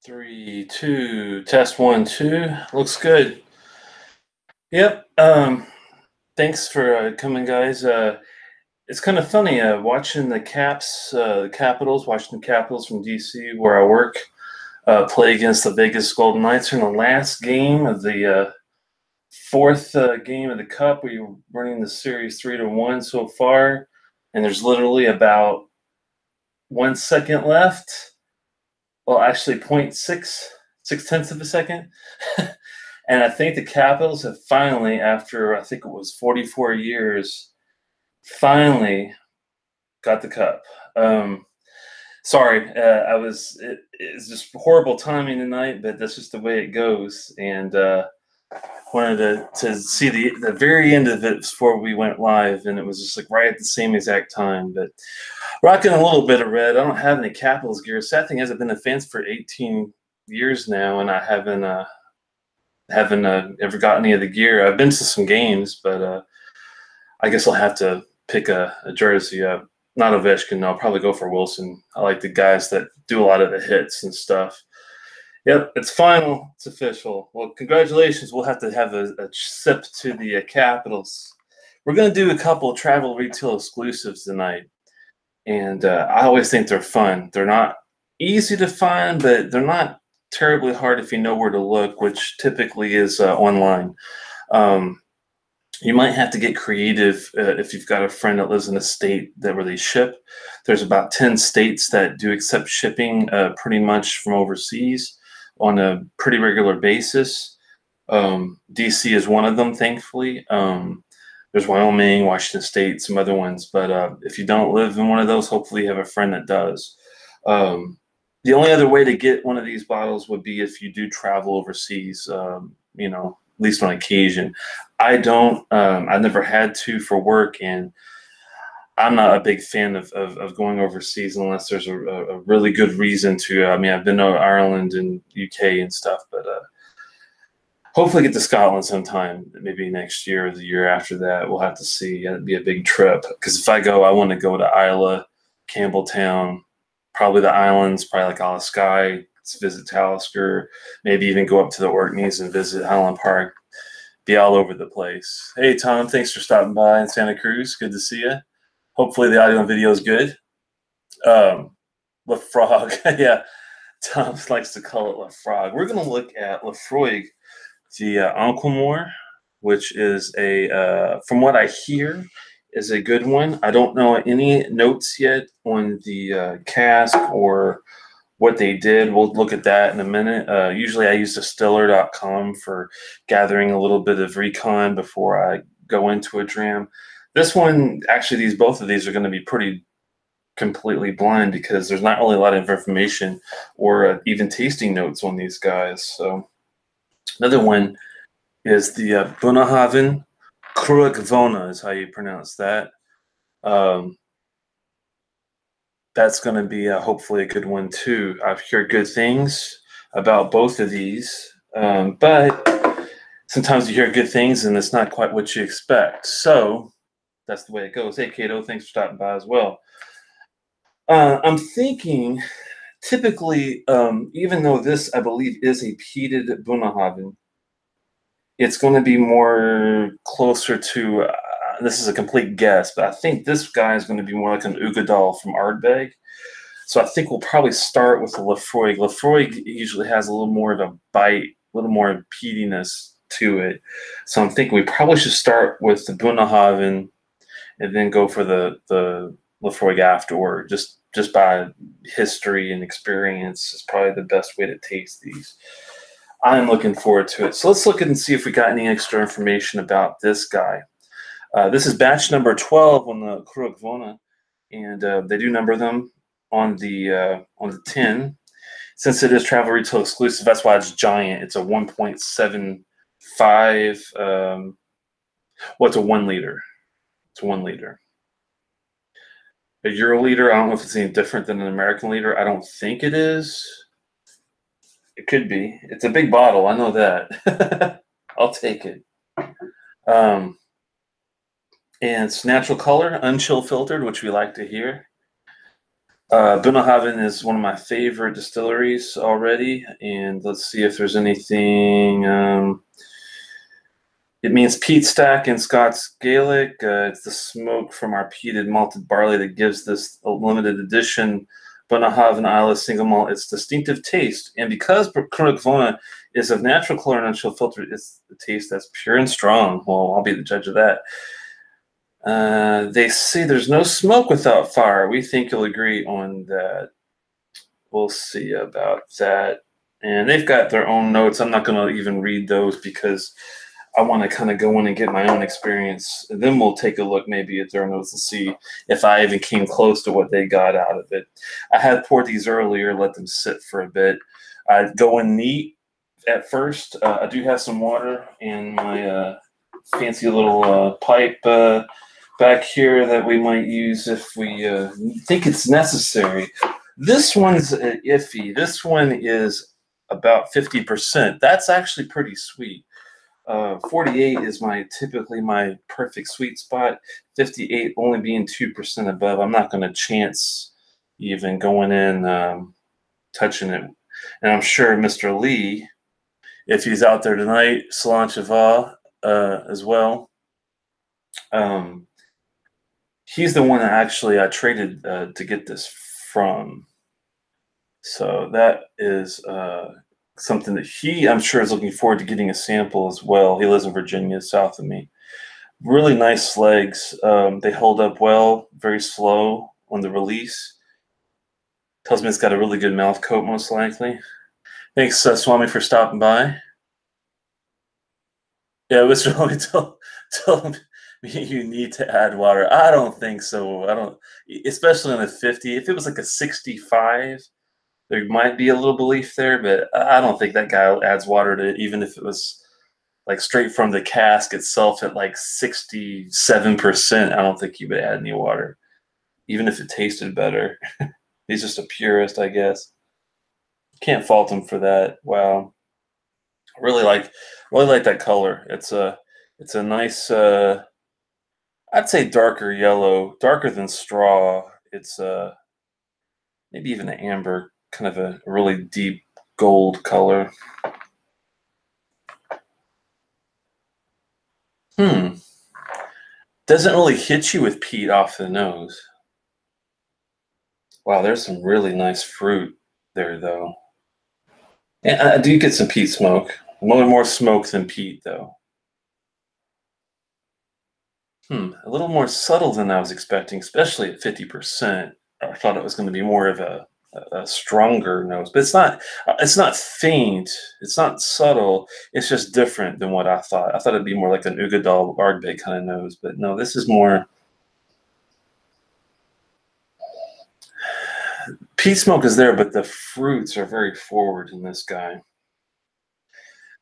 Three, two, test one, two. Looks good. Yep. Thanks for coming, guys. It's kind of funny watching the Capitals, Washington Capitals from DC, where I work, play against the Vegas Golden Knights in the last game of the fourth game of the Cup. We're running the series 3-1 so far, and there's literally about 1 second left. Well, actually, 0.6 of a second. And I think the Capitals have finally, after I think it was 44 years, finally got the cup. Sorry, it's just horrible timing tonight, but that's just the way it goes. And wanted to see the very end of it before we went live, and it was just like right at the same exact time. But rocking a little bit of red. I don't have any Capitals gear. Sad thing is, I've been a fan for 18 years now, and I haven't ever got any of the gear. I've been to some games, but I guess I'll have to pick a jersey. Not Ovechkin. No, I'll probably go for Wilson. I like the guys that do a lot of the hits and stuff. Yep, it's final. It's official. Well, congratulations. We'll have to have a sip to the Capitals. We're going to do a couple of travel retail exclusives tonight. And I always think they're fun. They're not easy to find, but they're not terribly hard if you know where to look, which typically is online. You might have to get creative if you've got a friend that lives in a state where they ship. There's about 10 states that do accept shipping pretty much from overseas on a pretty regular basis. DC is one of them, thankfully. There's Wyoming, Washington State, some other ones. But if you don't live in one of those, hopefully you have a friend that does. The only other way to get one of these bottles would be if you do travel overseas, at least on occasion. I don't. I never had to for work, and I'm not a big fan of going overseas unless there's a really good reason to. I mean, I've been to Ireland and UK and stuff, but hopefully get to Scotland sometime, maybe next year or the year after that. We'll have to see. It'd be a big trip, because if I go, I want to go to Islay, Campbelltown, probably the islands, probably like Isle of Skye, visit Talisker, maybe even go up to the Orkneys and visit Highland Park. Be all over the place. Hey, Tom, thanks for stopping by in Santa Cruz. Good to see you. Hopefully the audio and video is good. Laphroaig, yeah. Tom likes to call it Laphroaig. We're going to look at Laphroaig, the Cuan Mor, which is from what I hear, is a good one. I don't know any notes yet on the cask or what they did. We'll look at that in a minute. Usually I use distiller.com for gathering a little bit of recon before I go into a dram. This one, actually, both of these are going to be pretty completely blind, because there's not really a lot of information or even tasting notes on these guys. So another one is the Bunnahabhain Cruach Mhona is how you pronounce that. That's going to be hopefully a good one too. I've heard good things about both of these, but sometimes you hear good things and it's not quite what you expect. So that's the way it goes. Hey, Kato, thanks for stopping by as well. I'm thinking, typically, even though this, I believe, is a peated Bunnahabhain, it's going to be more closer to, this is a complete guess, but I think this guy is going to be more like an Ugadal from Ardbeg. So I think we'll probably start with the Laphroaig. Laphroaig usually has a little more of a bite, a little more peatiness to it. So I'm thinking we probably should start with the Bunnahabhain and then go for the Laphroaig afterward. Just by history and experience is probably the best way to taste these. I'm looking forward to it. So let's look and see if we got any extra information about this guy. This is batch number 12 on the Cruach Mhona, and they do number them on the tin. Since it is travel retail exclusive, that's why it's giant. It's a 1.75. Well, it's a 1 liter. It's 1 liter. A Euro liter, I don't know if it's any different than an American liter. I don't think it is. It could be. It's a big bottle. I know that. I'll take it. And it's natural color, unchill filtered, which we like to hear. Bunnahabhain is one of my favorite distilleries already, and let's see if there's anything. It means peat stack in Scots Gaelic. It's the smoke from our peated malted barley that gives this a limited edition Bunnahabhain Isla single malt its distinctive taste. And because Cruach Mhona is of natural color and unshelled filter, it's the taste that's pure and strong. Well, I'll be the judge of that. They say there's no smoke without fire. We think you'll agree on that. We'll see about that. And they've got their own notes. I'm not going to even read those because I want to kind of go in and get my own experience. And then we'll take a look maybe at their notes to see if I even came close to what they got out of it. I had poured these earlier, let them sit for a bit. I'd go in neat at first. I do have some water in my fancy little pipe back here that we might use if we think it's necessary. This one's iffy. This one is about 50%. That's actually pretty sweet. 48 is typically my perfect sweet spot. 58 only being 2% above. I'm not going to chance even going in touching it. And I'm sure Mr. Lee, if he's out there tonight, Salanchava as well. He's the one that actually I traded to get this from. So that is something that I'm sure, is looking forward to getting a sample as well. He lives in Virginia, south of me. Really nice legs. They hold up well, very slow on the release. Tells me it's got a really good mouth coat, most likely. Thanks, Swami, for stopping by. Yeah, Mr. Swami told me you need to add water. I don't think so. I don't, especially on a 50. If it was like a 65, there might be a little belief there, but I don't think that guy adds water to it, even if it was like straight from the cask itself at like 67%. I don't think he would add any water, even if it tasted better. He's just a purist, I guess. Can't fault him for that. Wow. Really like that color. It's a nice I'd say darker yellow, darker than straw. It's maybe even an amber, kind of a really deep gold color. Doesn't really hit you with peat off the nose. Wow, there's some really nice fruit there, though. And I do get some peat smoke. More smoke than peat, though. A little more subtle than I was expecting, especially at 50%. I thought it was going to be more of a stronger nose, but it's not. It's not faint. It's not subtle. It's just different than what I thought. I thought it'd be more like an Ugadal Ardbeg kind of nose, but no, this is more. Peat smoke is there, but the fruits are very forward in this guy.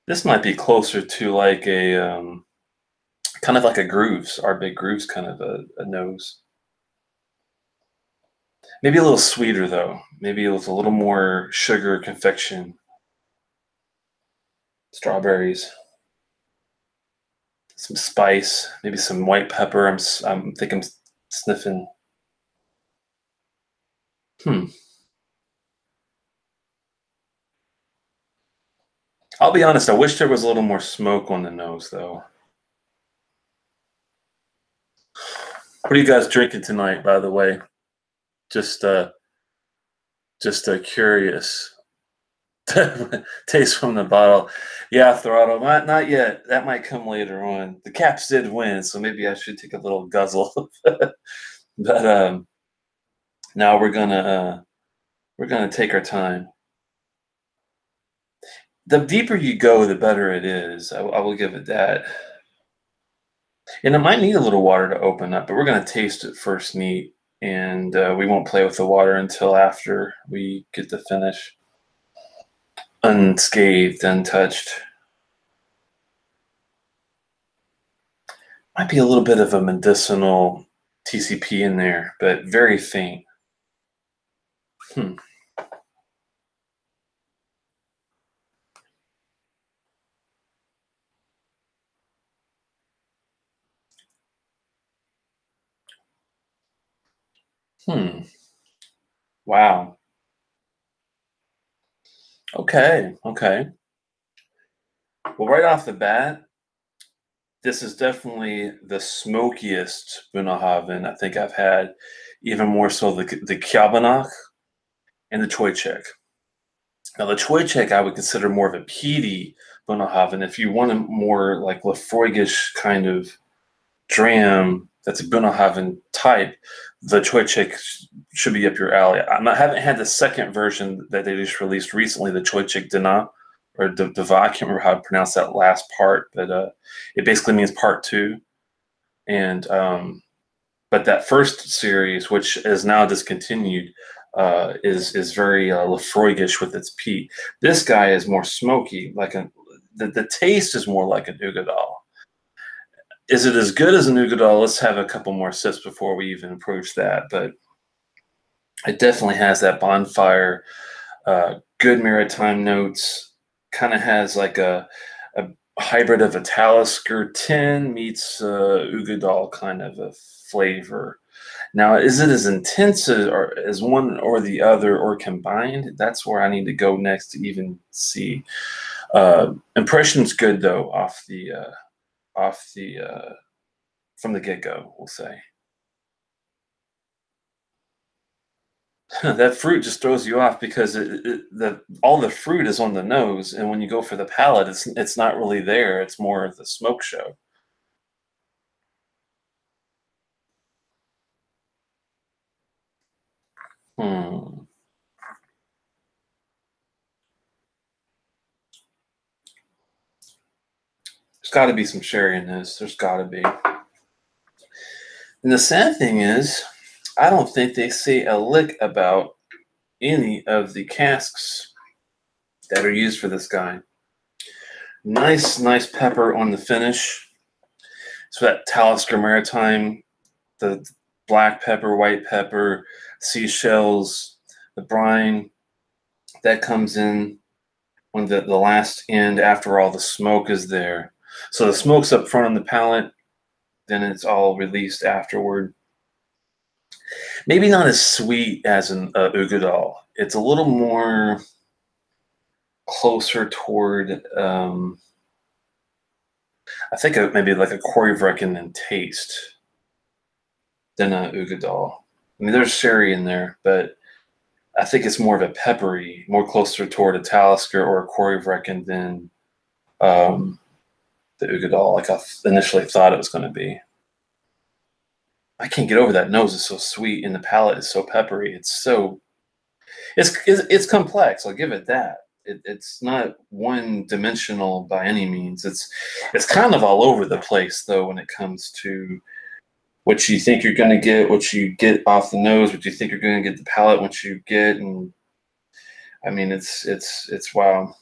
This might be closer to like a kind of like a Grooves, Ardbeg Grooves kind of a nose. Maybe a little sweeter though. Maybe with a little more sugar, confection, strawberries, some spice, maybe some white pepper. I think I'm sniffing. I'll be honest. I wish there was a little more smoke on the nose though. What are you guys drinking tonight, by the way? Just curious. Taste from the bottle. Yeah, Throttle. Not yet. That might come later on. The Caps did win, so maybe I should take a little guzzle. But now we're gonna take our time. The deeper you go, the better it is. I will give it that. And it might need a little water to open up, but we're gonna taste it first neat, and we won't play with the water until after we get the finish. Unscathed, untouched. Might be a little bit of a medicinal TCP in there, but very faint. Wow. Okay. Okay. Well, right off the bat, this is definitely the smokiest Bunnahabhain I think I've had, even more so the Kjabenach and the Choichek. Now, the Choichek I would consider more of a peaty Bunnahabhain. If you want a more like Laphroaigish kind of dram that's a Bunnahabhain type, the Choichek should be up your alley. I haven't had the second version that they just released recently, the Choichek Dana or Deva. I can't remember how to pronounce that last part, but it basically means part two. And but that first series, which is now discontinued, is very Laphroaigish with its peat. This guy is more smoky, like the taste is more like an Uigeadail. Is it as good as an Uigeadail? Let's have a couple more sips before we even approach that. But it definitely has that bonfire, good maritime notes. Kind of has like a hybrid of a Talisker tin meets Uigeadail kind of a flavor. Now, is it as intense as one or the other or combined? That's where I need to go next to even see. Impression's good though off the from the get go. We'll say that fruit just throws you off because all the fruit is on the nose, and when you go for the palate, it's not really there. It's more of the smoke show. Hmm. There's got to be some sherry in this. There's got to be. And the sad thing is, I don't think they say a lick about any of the casks that are used for this guy. Nice, nice pepper on the finish. So that Talisker Maritime, the black pepper, white pepper, seashells, the brine, that comes in on the last end after all the smoke is there. So the smoke's up front on the palate, then it's all released afterward. Maybe not as sweet as an Uigeadail. It's a little more closer toward, I think maybe like a Corryvreckan in taste than a Uigeadail. I mean, there's sherry in there, but I think it's more of a peppery, more closer toward a Talisker or a Corryvreckan than the Uigeadail, like I initially thought it was going to be. I can't get over that nose. It's so sweet, and the palate is so peppery. It's complex. I'll give it that. It's not one dimensional by any means. It's kind of all over the place though when it comes to what you think you're going to get, what you get off the nose, what you think you're going to get the palate, what you get, and I mean it's wow.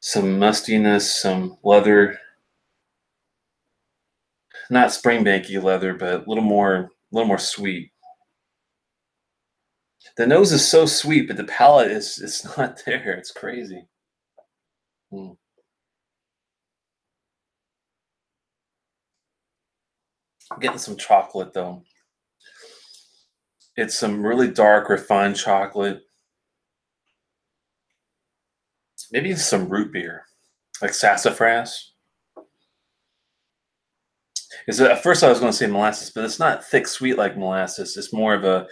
Some mustiness, some leather, not springbanky leather, but a little more sweet. The nose is so sweet, but the palate is it's not there. It's crazy. Mm. I'm getting some chocolate though. It's some really dark, refined chocolate. Maybe some root beer, like sassafras. Is at first I was going to say molasses, but it's not thick, sweet like molasses. It's more of a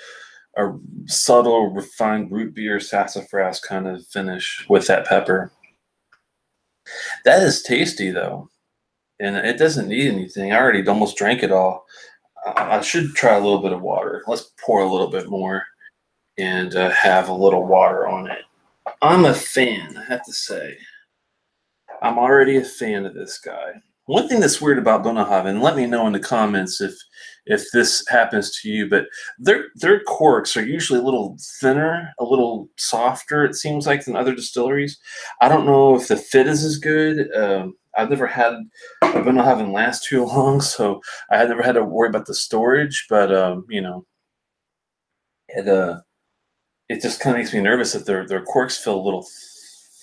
subtle, refined root beer sassafras kind of finish with that pepper. That is tasty though, and it doesn't need anything. I already almost drank it all. I should try a little bit of water. Let's pour a little bit more and have a little water on it. I'm a fan, I have to say. I'm already a fan of this guy. One thing that's weird about Bunnahabhain, let me know in the comments if this happens to you, but their corks are usually a little thinner, a little softer, it seems like, than other distilleries. I don't know if the fit is as good. I've never had a Bunnahabhain last too long, so I had never had to worry about the storage, but it just kind of makes me nervous that their corks feel a little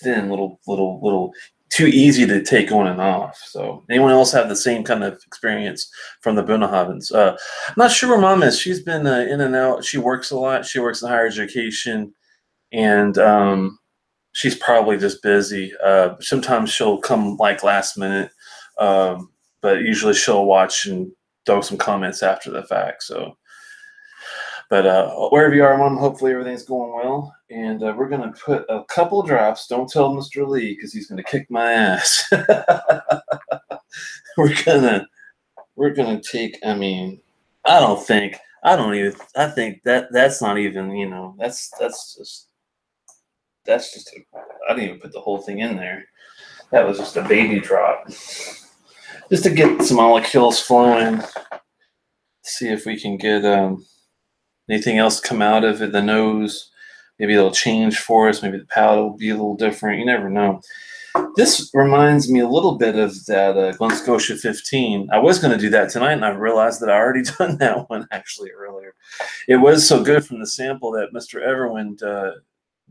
thin, little. too easy to take on and off. So anyone else have the same kind of experience from the Bunnahabhains? I'm not sure where Mom is. She's been in and out. She works a lot. She works in higher education, and she's probably just busy. Sometimes she'll come like last minute, but usually she'll watch and throw some comments after the fact. So, but wherever you are, Mom, hopefully everything's going well. And we're gonna put a couple drops. Don't tell Mr. Lee because he's gonna kick my ass. we're gonna take. I mean, I think that's not even. You know, that's just. I didn't even put the whole thing in there. That was just a baby drop. Just to get some molecules flowing. See if we can get anything else come out of it. The nose, maybe it'll change for us. Maybe the palate will be a little different. You never know. This reminds me a little bit of that Glen Scotia 15. I was going to do that tonight, and I realized that I already done that one actually earlier. It was so good from the sample that Mr. Everwind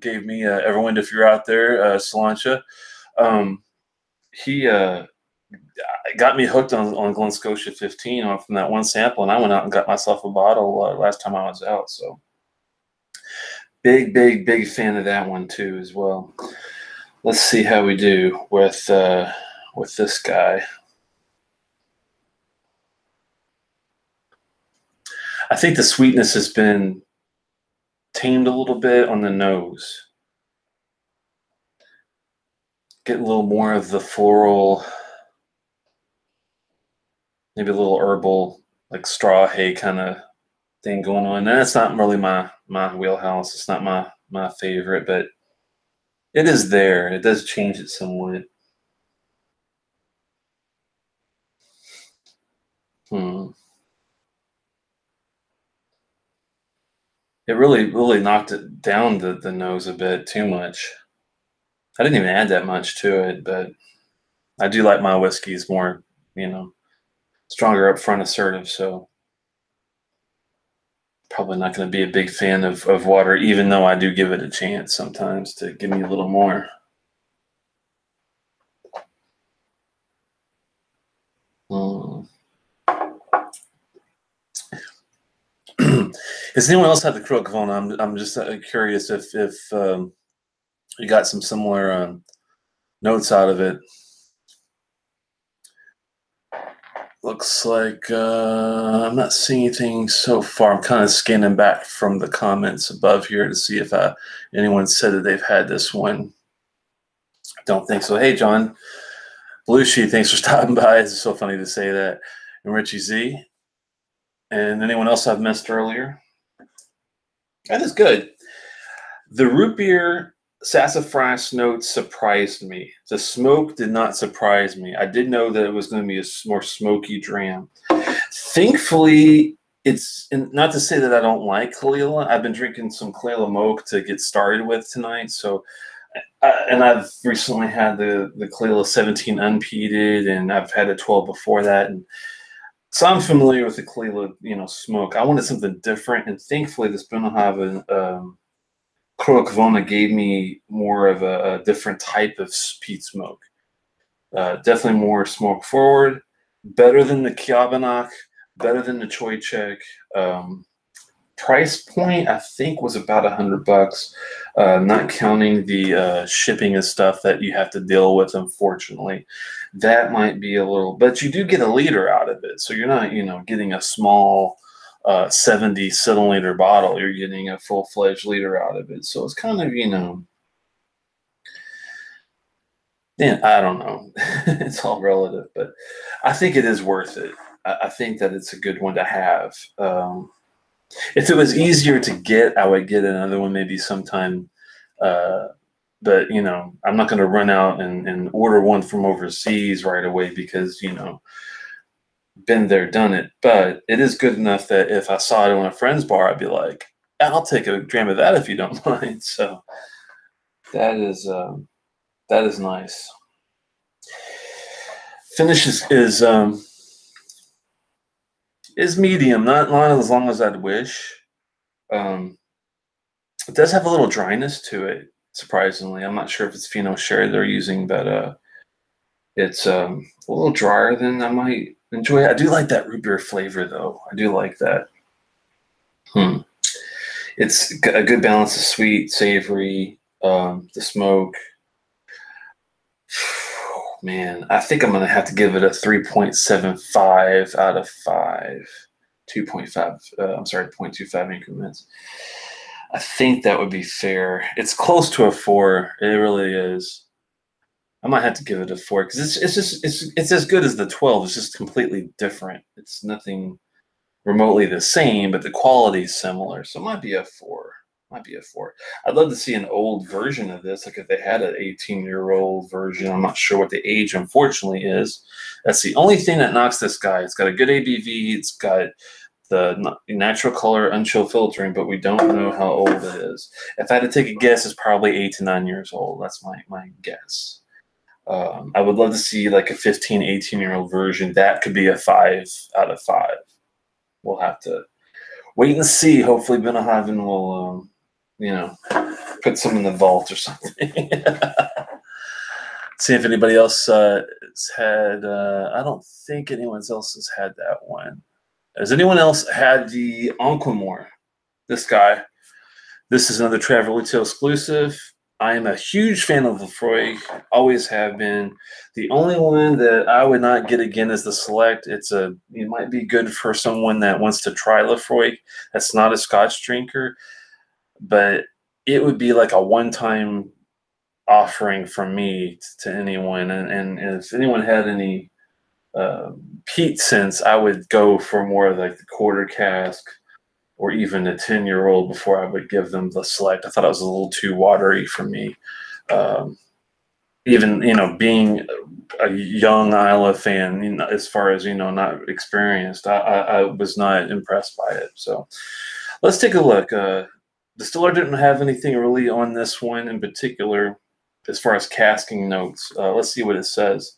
gave me. Everwind, if you're out there, Solancha, he got me hooked on Glen Scotia 15 from that one sample, and I went out and got myself a bottle last time I was out. So big fan of that one too as well. Let's see how we do with this guy. I think the sweetness has been tamed a little bit on the nose. Get a little more of the floral, maybe a little herbal, like straw hay kind of thing going on. And that's not really my wheelhouse. It's not my favorite, but it is there. It does change it somewhat. It really knocked it down the nose a bit too much. I didn't even add that much to it, but I do like my whiskeys more, stronger up front, assertive. So probably not going to be a big fan of water, even though I do give it a chance sometimes to give me a little more. Does anyone else have the Cruach Mhona? I'm just curious if you got some similar notes out of it. Looks like I'm not seeing anything so far. I'm kind of scanning back from the comments above here to see if anyone said that they've had this one. I don't think so. Hey, John Belushi, thanks for stopping by. It's so funny to say that. And Richie Z. And anyone else I've missed earlier? That is good. The root beer sassafras notes surprised me. The smoke did not surprise me. I did know that it was going to be a more smoky dram. Thankfully, it's not to say that I don't like Kalila. I've been drinking some Kalila Moke to get started with tonight. So, and I've recently had the Kalila 17 unpeated, and I've had a 12 before that. And so I'm familiar with the Kalila, smoke. I wanted something different, and thankfully, this Bunnahabhain Cruach Mhona gave me more of a different type of peat smoke. Definitely more smoke forward, better than the Kiabanach, better than the Choichek. Price point I think was about $100, not counting the shipping and stuff that you have to deal with. Unfortunately, that might be a little, but you do get a liter out of it, so you're not getting a small 70 centiliter bottle. You're getting a full-fledged liter out of it, so it's kind of I don't know. It's all relative, but I think it is worth it. I think that it's a good one to have. If it was easier to get, I would get another one maybe sometime. But I'm not going to run out and order one from overseas right away because been there, done it. But it is good enough that if I saw it on a friend's bar, I'd be like, I'll take a dram of that if you don't mind. So that is nice. Finish is medium, not as long as I'd wish. It does have a little dryness to it, surprisingly. I'm not sure if it's Fino Sherry they're using, but It's a little drier than I might enjoy. I do like that root beer flavor, though. I do like that. It's a good balance of sweet, savory, the smoke. Man, I think I'm going to have to give it a 3.75 out of 5. 2.5, I'm sorry, 0.25 increments. I think that would be fair. It's close to a 4. It really is. I might have to give it a 4 because it's as good as the 12. It's just completely different. It's nothing remotely the same, but the quality is similar. So it might be a 4. Might be a 4. I'd love to see an old version of this, like if they had an 18-year-old version. I'm not sure what the age, unfortunately, is. That's the only thing that knocks this guy. It's got a good ABV. It's got the natural color, unchill filtering, but we don't know how old it is. If I had to take a guess, it's probably 8 to 9 years old. That's my guess. I would love to see like a 15, 18-year-old version. That could be a 5 out of 5. We'll have to wait and see. Hopefully Bunnahabhain will, put some in the vault or something. See if anybody else has had, I don't think anyone else has had that one. Has anyone else had the Cuan Mor? This guy. This is another Travelito exclusive. I am a huge fan of Laphroaig, always have been. The only one that I would not get again is the Select. It might be good for someone that wants to try Laphroaig. That's not a Scotch drinker, but it would be like a one-time offering from me to anyone. And if anyone had any peat scents, I would go for more of like the quarter cask or even a 10-year-old before I would give them the Select. I thought it was a little too watery for me. Even, being a young Isla fan, as far as, not experienced, I was not impressed by it. So let's take a look. Distiller didn't have anything really on this one in particular as far as casking notes. Let's see what it says.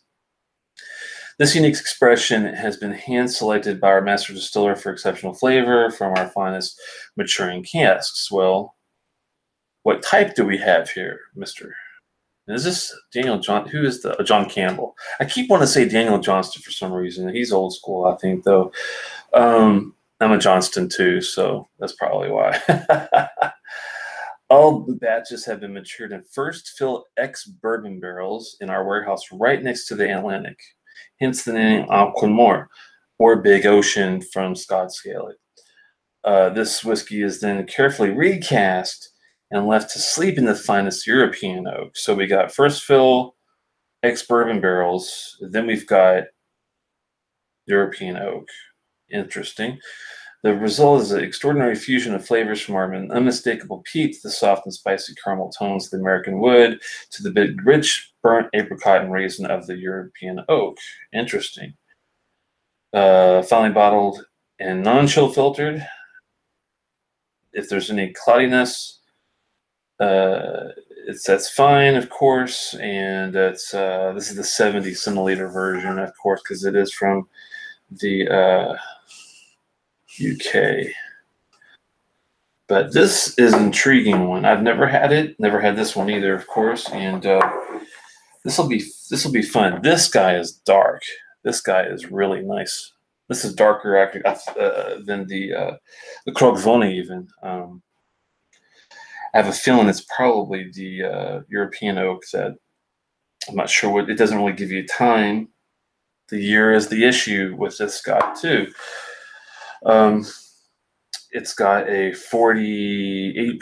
This unique expression has been hand-selected by our master distiller for exceptional flavor from our finest maturing casks. Well, what type do we have here, Mr.? Is this Daniel John? Who is the John Campbell? I keep wanting to say Daniel Johnston for some reason. He's old school, I think, though. I'm a Johnston too, so that's probably why. All the batches have been matured in first fill ex-bourbon barrels in our warehouse right next to the Atlantic. Hence the name Cuan Mor, or Big Ocean from Scots Gaelic. This whiskey is then carefully recast and left to sleep in the finest European oak. So we got first fill ex-bourbon barrels, then we've got European oak. Interesting. The result is an extraordinary fusion of flavors from our unmistakable peat to the soft and spicy caramel tones of the American wood to the big, rich, burnt apricot and raisin of the European oak. Interesting. Finally bottled and non-chill filtered. If there's any cloudiness, that's fine, of course. And this is the 70 centiliter version, of course, because it is from the UK. But this is an intriguing one. I've never had it. Never had this one either, of course. And this will be fun. This guy is dark. This guy is really nice. This is darker actually than the Cruach Mhona even. I have a feeling it's probably the European oak that I'm not sure what. It doesn't really give you time. The year is the issue with this guy too. It's got a 48%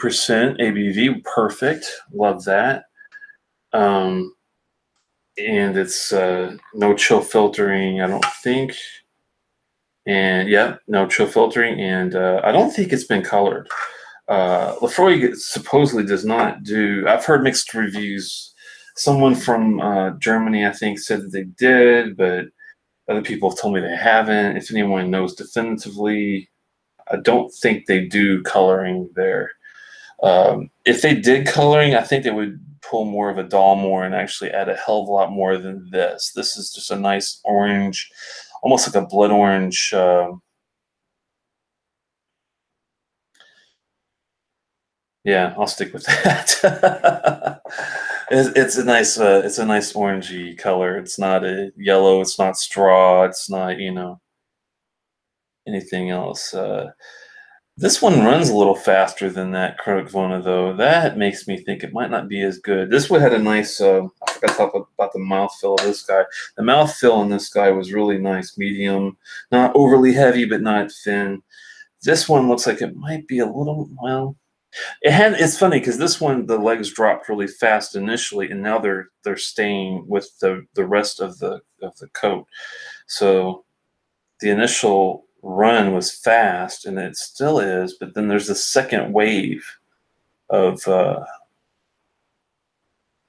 ABV. Perfect. Love that. And it's no chill filtering, I don't think. And yeah, no chill filtering. And I don't think it's been colored. Laphroaig supposedly does not do. I've heard mixed reviews. Someone from Germany, I think, said that they did, but other people have told me they haven't. If anyone knows definitively, I don't think they do coloring there. If they did coloring, I think they would pull more of a Dalmore and actually add a hell of a lot more than this. This is just a nice orange, almost like a blood orange. Yeah, I'll stick with that. it's a nice orangey color. It's not a yellow. It's not straw. It's not anything else. This one runs a little faster than that Cruach Mhona, though. That makes me think it might not be as good. This one had a nice, I forgot to talk about the mouthfeel of this guy. The mouthfeel on this guy was really nice, medium, not overly heavy, but not thin. This one looks like it might be a little, well, it's funny because this one, the legs dropped really fast initially, and now they're staying with the rest of the coat. So the initial run was fast, and it still is, but then there's a second wave of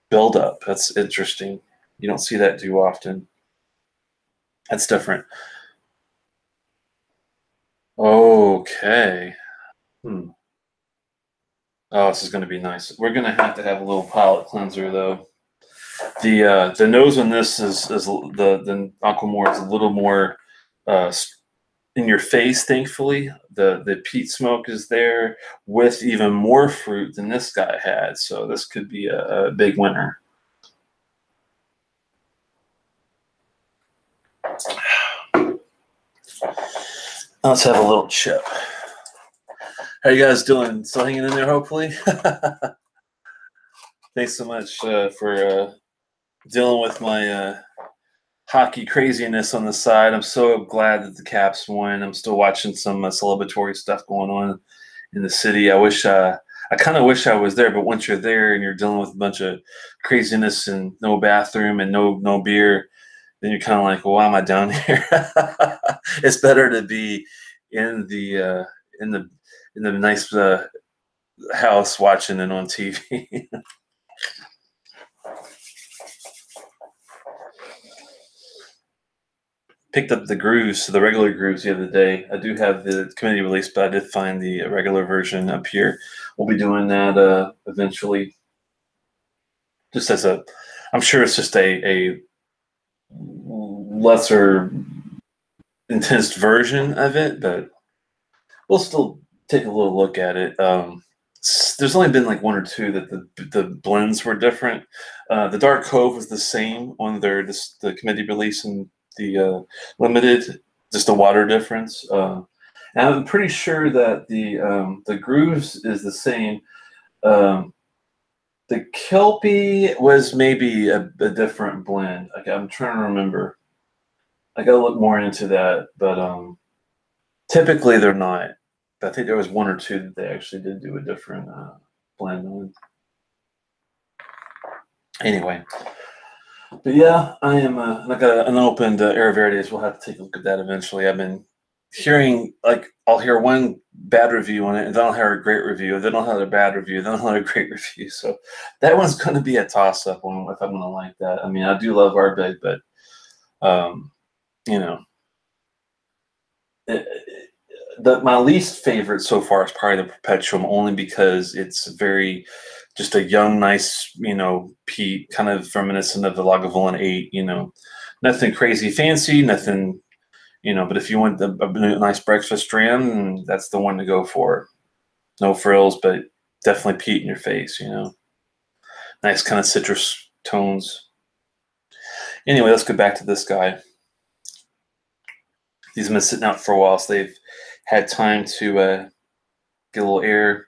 buildup. That's interesting. You don't see that too often. That's different. Okay. Hmm. Oh, this is going to be nice. We're going to have a little palate cleanser, though. The nose on this is the Cuan Mor is a little more in your face. Thankfully, the peat smoke is there with even more fruit than this guy had. So this could be a big winner. Let's have a little chip. How you guys doing? Still hanging in there, hopefully? Thanks so much for dealing with my hockey craziness on the side. I'm so glad that the Caps won. I'm still watching some celebratory stuff going on in the city. I kind of wish I was there, but once you're there and you're dealing with a bunch of craziness and no bathroom and no beer, then you're kind of like, well, why am I down here? It's better to be in the nice house watching it on TV. Picked up the grooves, the regular grooves the other day. I do have the committee release, but I did find the regular version up here. We'll be doing that eventually. Just as I'm sure it's just a lesser intense version of it, but we'll still take a little look at it. There's only been like one or two that the blends were different. The Dark Cove was the same on the committee release and the limited, just the water difference. And I'm pretty sure that the grooves is the same. The Kelpie was maybe a different blend. I'm trying to remember. I gotta look more into that, but typically they're not. I think there was one or two that they actually did do a different blend on. Anyway, but yeah, I am. I got an unopened Era Verdes. We'll have to take a look at that eventually. I've been hearing I'll hear one bad review on it, and then I'll hear a great review, then I'll hear a bad review, then I'll hear a great review. So that one's going to be a toss up on if I'm going to like that. I mean, I do love Ardbeg, but you know, my least favorite so far is probably the Perpetuum, only because it's very just a young, nice, peat, kind of reminiscent of the Lagavulin 8. Nothing crazy fancy, nothing. But if you want a nice breakfast dram, that's the one to go for. No frills, but definitely peat in your face, Nice kind of citrus tones. Anyway, let's go back to this guy. These have been sitting out for a while, so they've had time to get a little air.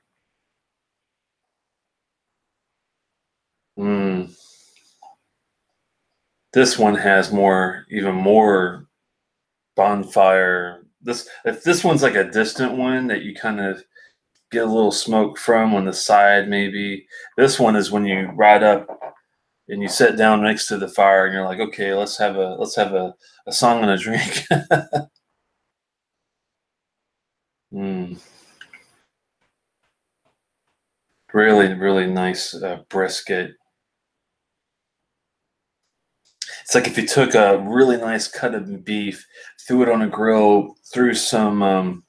This one has even more bonfire. If this one's like a distant one that you kind of get a little smoke from on the side, maybe. This one is when you ride up and you sit down next to the fire and you're like, okay, let's have a song and a drink. Really, really nice brisket. It's like if you took a really nice cut of beef, threw it on a grill, threw some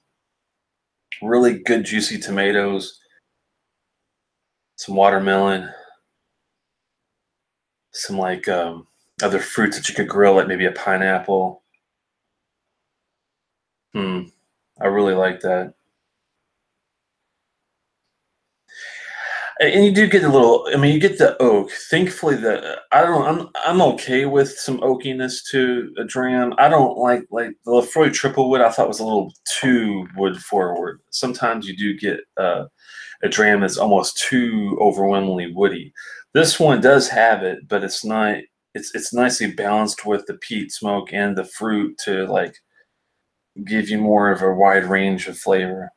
really good juicy tomatoes, some watermelon, some other fruits that you could grill, like maybe a pineapple. I really like that. And you do get a little. I mean, you get the oak. Thankfully, I don't. I'm okay with some oakiness to a dram. I don't like the Laphroaig triple wood. I thought was a little too wood forward. Sometimes you do get a dram that's almost too overwhelmingly woody. This one does have it, but it's not. It's nicely balanced with the peat smoke and the fruit to like give you more of a wide range of flavor.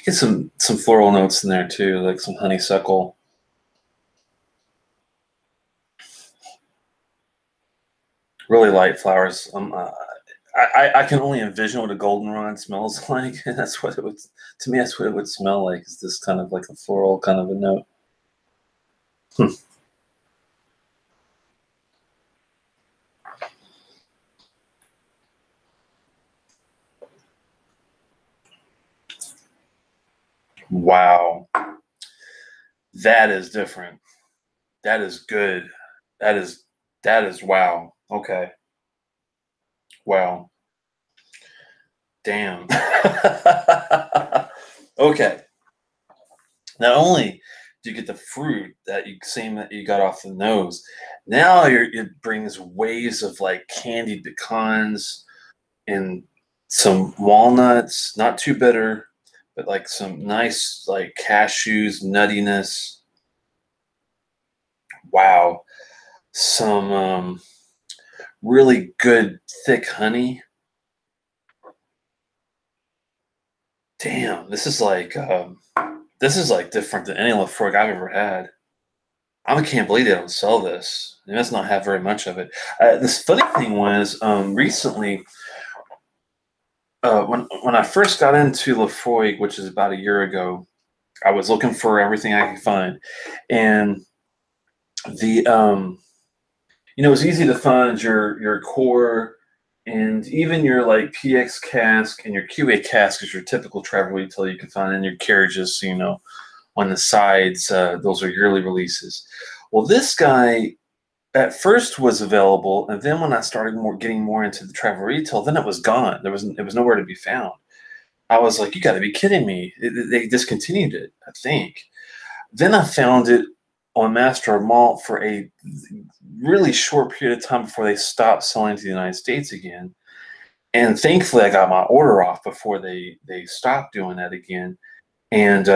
Get some floral notes in there too, like some honeysuckle. Really light flowers. I can only envision what a goldenrod smells like. That's what it would. To me, that's what it would smell like. Is this kind of like a floral kind of a note? Hmm. Wow, that is different. That is good. That is wow. Okay. Wow. Damn. Okay. Not only do you get the fruit that you same that you got off the nose, now it brings waves of like candied pecans and some walnuts, not too bitter, but like some nice like cashews, nuttiness. Wow. Some really good thick honey. Damn, this is like different than any Laphroaig I've ever had. I can't believe they don't sell this. They must not have very much of it. This funny thing was recently when I first got into Laphroaig, which is about a year ago, I was looking for everything I could find, and the it was easy to find your core and even your like PX cask and your QA cask is your typical travel retail you can find in your carriages. On the sides, those are yearly releases. Well, this guy at first was available, and then when I started getting more into the travel retail, then it was gone. It was nowhere to be found. I was like, you got to be kidding me! They discontinued it, I think. Then I found it on Master of Malt for a really short period of time before they stopped selling to the United States again. And thankfully, I got my order off before they stopped doing that again. And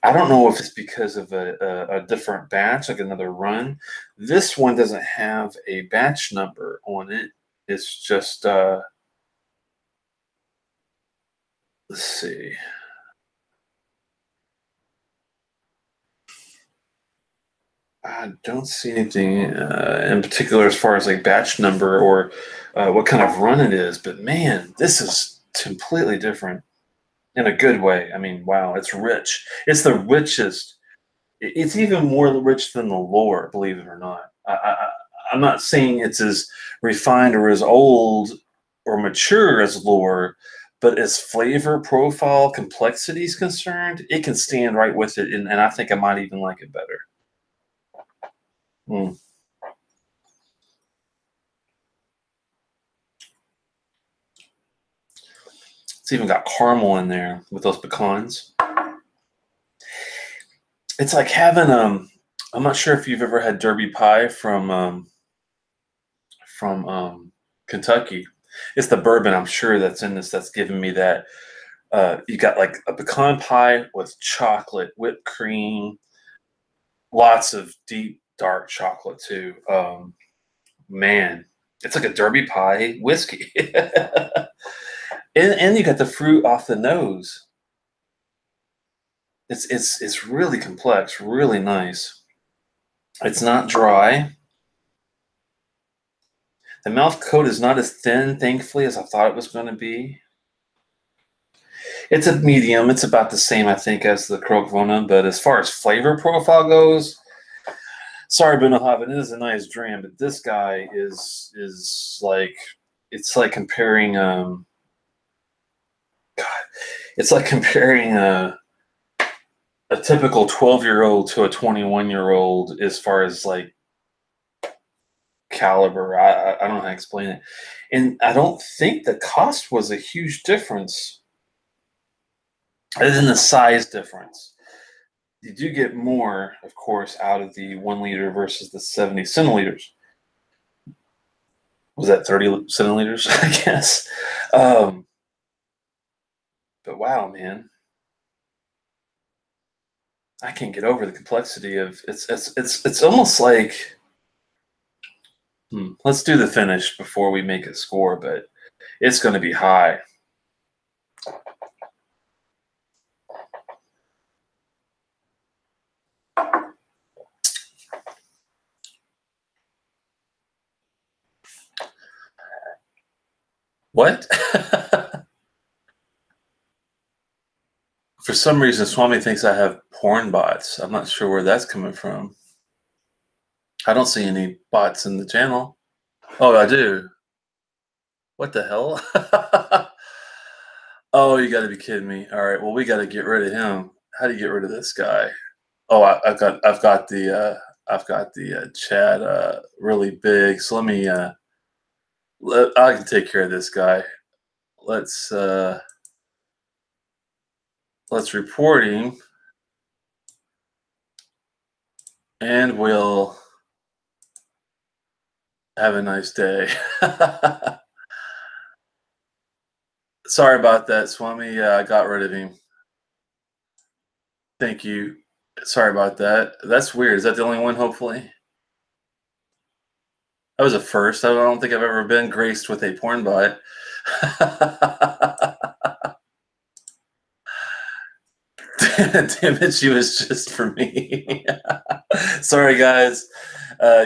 I don't know if it's because of a different batch, like another run. This one doesn't have a batch number on it. It's just let's see. I don't see anything in particular as far as like batch number or what kind of run it is, but man, this is completely different in a good way. I mean, wow, it's rich. It's the richest. It's even more rich than the lore, believe it or not. I'm not saying it's as refined or as old or mature as lore, but as flavor profile complexity is concerned, it can stand right with it, and I think I might even like it better. Mm. It's even got caramel in there with those pecans. It's like having I'm not sure if you've ever had Derby pie from Kentucky. It's the bourbon I'm sure that's in this that's giving me that. You got like a pecan pie with chocolate, whipped cream, lots of deep dark chocolate too. Man, it's like a Derby pie whiskey, and you got the fruit off the nose. It's really complex, really nice. It's not dry. The mouth coat is not as thin, thankfully, as I thought it was going to be. It's a medium. It's about the same, I think, as the Cruach Mhona, but as far as flavor profile goes, sorry, Bunnahabhain, it is a nice dram, but this guy is like it's like comparing God, it's like comparing a typical 12-year-old to a 21-year-old as far as like caliber. I don't know how to explain it. And I don't think the cost was a huge difference. other than the size difference. You do get more, of course, out of the 1 liter versus the 70 centiliters. Was that 30 centiliters? I guess. But wow, man, I can't get over the complexity of it's almost like let's do the finish before we make a score, but it's going to be high. What? For some reason, Swami thinks I have porn bots. I'm not sure where that's coming from. I don't see any bots in the channel. Oh, I do. What the hell? Oh, you got to be kidding me! All right, well, we got to get rid of him. How do you get rid of this guy? Oh, I've got the chat really big. So let me. I can take care of this guy. Let's report him, and we'll have a nice day. Sorry about that, Swami. Yeah, I got rid of him. Thank you. Sorry about that. That's weird. Is that the only one, hopefully? That was a first. I don't think I've ever been graced with a porn bot. Damn it, she was just for me. Sorry, guys.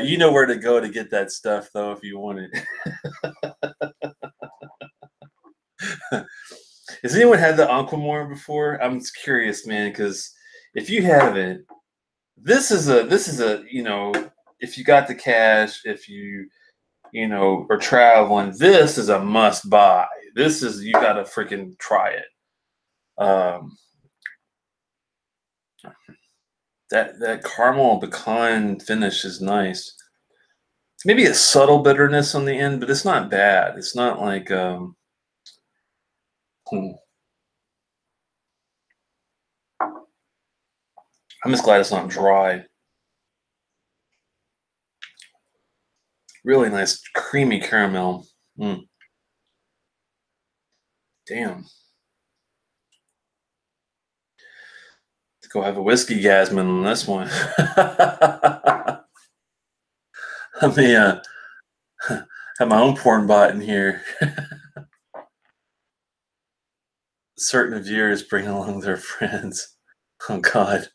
You know where to go to get that stuff, though, if you want it. Has anyone had the Cuan Mor before? I'm curious, man, because if you haven't, this is a if you got the cash, if you are traveling, this is a must buy. This is, you gotta freaking try it. That caramel pecan finish is nice. Maybe a subtle bitterness on the end, but it's not bad. It's not like I'm just glad it's not dry. Really nice creamy caramel. Damn. Let's go have a whiskey gasman on this one. Let me have my own porn bot in here. Certain viewers bring along their friends. Oh God.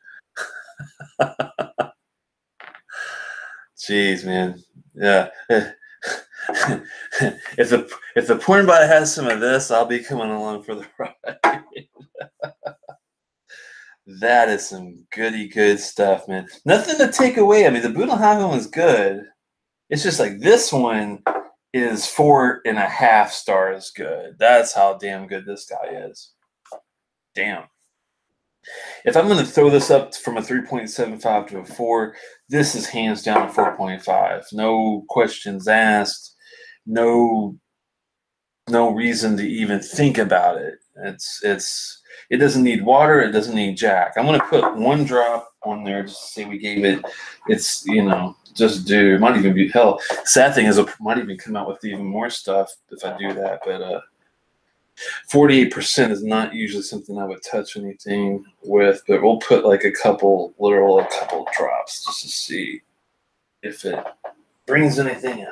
Jeez, man. Yeah. If the porn bot has some of this, I'll be coming along for the ride. That is some goody good stuff, man. Nothing to take away. I mean, the Bunnahabhain was good. It's just like this one is 4.5 stars good. That's how damn good this guy is. Damn. If I'm going to throw this up from a 3.75 to a 4, this is hands down a 4.5. No questions asked. No reason to even think about it. It doesn't need water. It doesn't need jack. I'm going to put 1 drop on there just to say we gave it. It's, just do. It might even be, hell, sad thing is it might even come out with even more stuff if I do that. But 48% is not usually something I would touch anything with. But we'll put like a couple drops just to see if it brings anything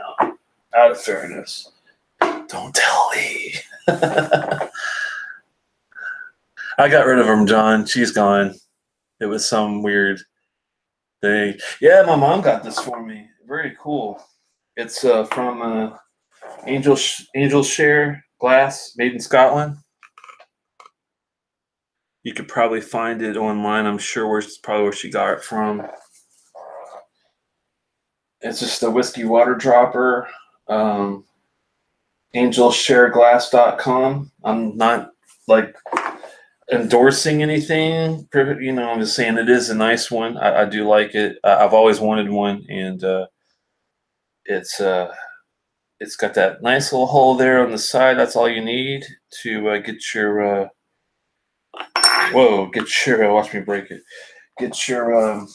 out of fairness. Don't tell Lee. I got rid of him, John. She's gone. It was some weird thing. Yeah, my mom got this for me. Very cool. It's from Angel Share Glass, made in Scotland. You could probably find it online. I'm sure it's probably where she got it from. It's just a whiskey water dropper. AngelShareGlass.com. I'm not like endorsing anything, I'm just saying it is a nice one. I do like it. I've always wanted one, and it's got that nice little hole there on the side. That's all you need to get your Whoa, get your, watch me break it. Get your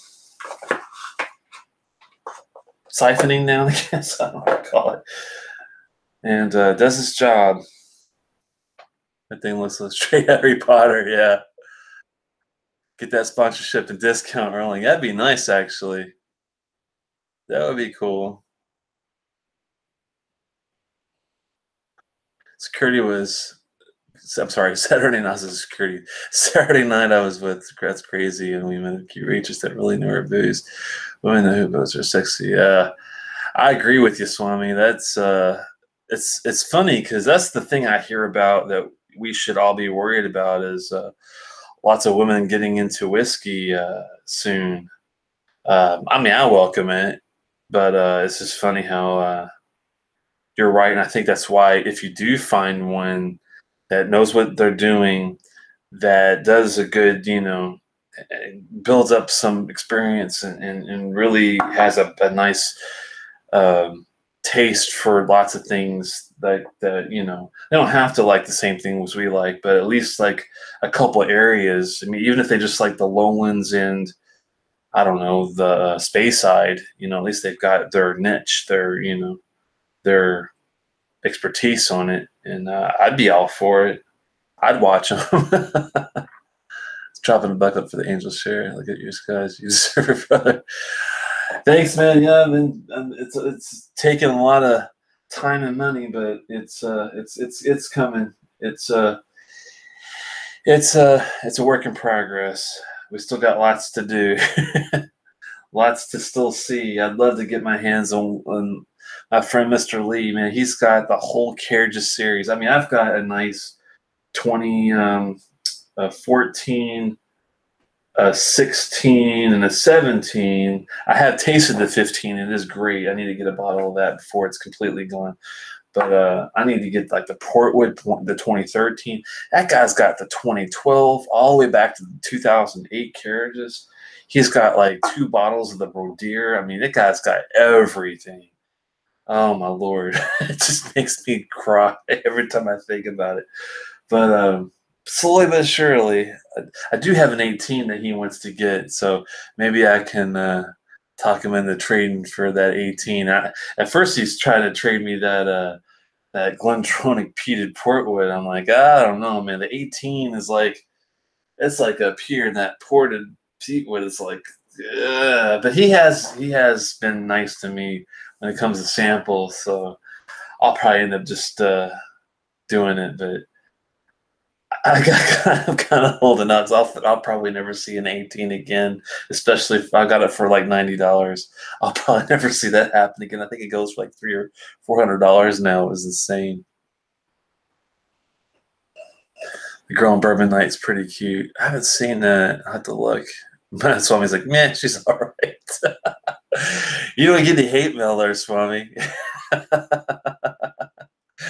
siphoning down, I guess. I don't know what to call it. And does its job. That thing looks like straight Harry Potter, yeah. Get that sponsorship and discount rolling. That'd be nice, actually. That would be cool. Security was, I'm sorry, Saturday night was security. Saturday night I was with, that's crazy, and we met a cute waitress that really knew her booze. Women know who booze are sexy. Yeah, I agree with you, Swami. That's it's funny because that's the thing I hear about that we should all be worried about is lots of women getting into whiskey soon. I mean, I welcome it, but it's just funny how you're right, and I think that's why if you do find one that knows what they're doing, that does a good, builds up some experience and really has a nice um, taste for lots of things that they don't have to like the same things we like, but at least like a couple areas. I mean, even if they just like the lowlands and I don't know the space side, at least they've got their niche, their expertise on it, and I'd be all for it. I'd watch them. Dropping a bucket for the Angels share. Look at you guys, you deserve it, brother. Thanks, man. Yeah, I mean, it's taken a lot of time and money, but it's coming. It's a work in progress. We still got lots to do, lots to still see. I'd love to get my hands on my friend Mr. Lee. Man, he's got the whole Carriages series. I mean, I've got a nice 20, 14, a 16, and a 17. I have tasted the 15. It is great. I need to get a bottle of that before it's completely gone. But I need to get like the Portwood, the 2013. That guy's got the 2012 all the way back to the 2008 Carriages. He's got like 2 bottles of the Rodier. I mean, that guy's got everything. Oh my Lord. It just makes me cry every time I think about it. But slowly but surely, I do have an 18 that he wants to get, so maybe I can talk him into trading for that 18. At first, he's trying to trade me that Glentronic peated Portwood. I'm like, I don't know, man. The 18 is like it's like up here, and that ported peatwood is like, but he has been nice to me when it comes to samples, so I'll probably end up just doing it, but. I'm kind of holding out. I'll probably never see an 18 again, especially if I got it for like $90. I'll probably never see that happen again. I think it goes for like $300 or $400 now. It was insane. The girl in Bourbon Night's pretty cute. I haven't seen that. I have to look. My Swami's like, man, she's all right. You don't get any hate mail there, Swami.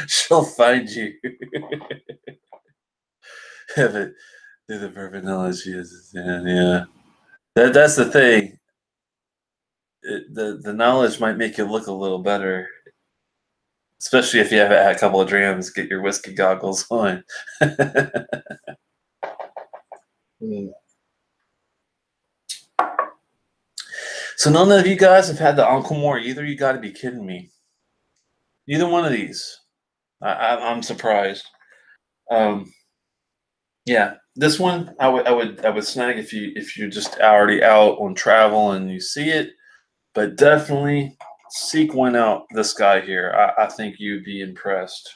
She'll find you. Have it through the bourbon knowledge is, yeah. That's the thing. The knowledge might make you look a little better, especially if you have had a couple of drams. Get your whiskey goggles on. So none of you guys have had the Uncle Mor either. You got to be kidding me. Neither one of these. I'm surprised. Yeah, this one I would snag if you're just already out on travel and you see it, but definitely seek one out. This guy here, I think you'd be impressed.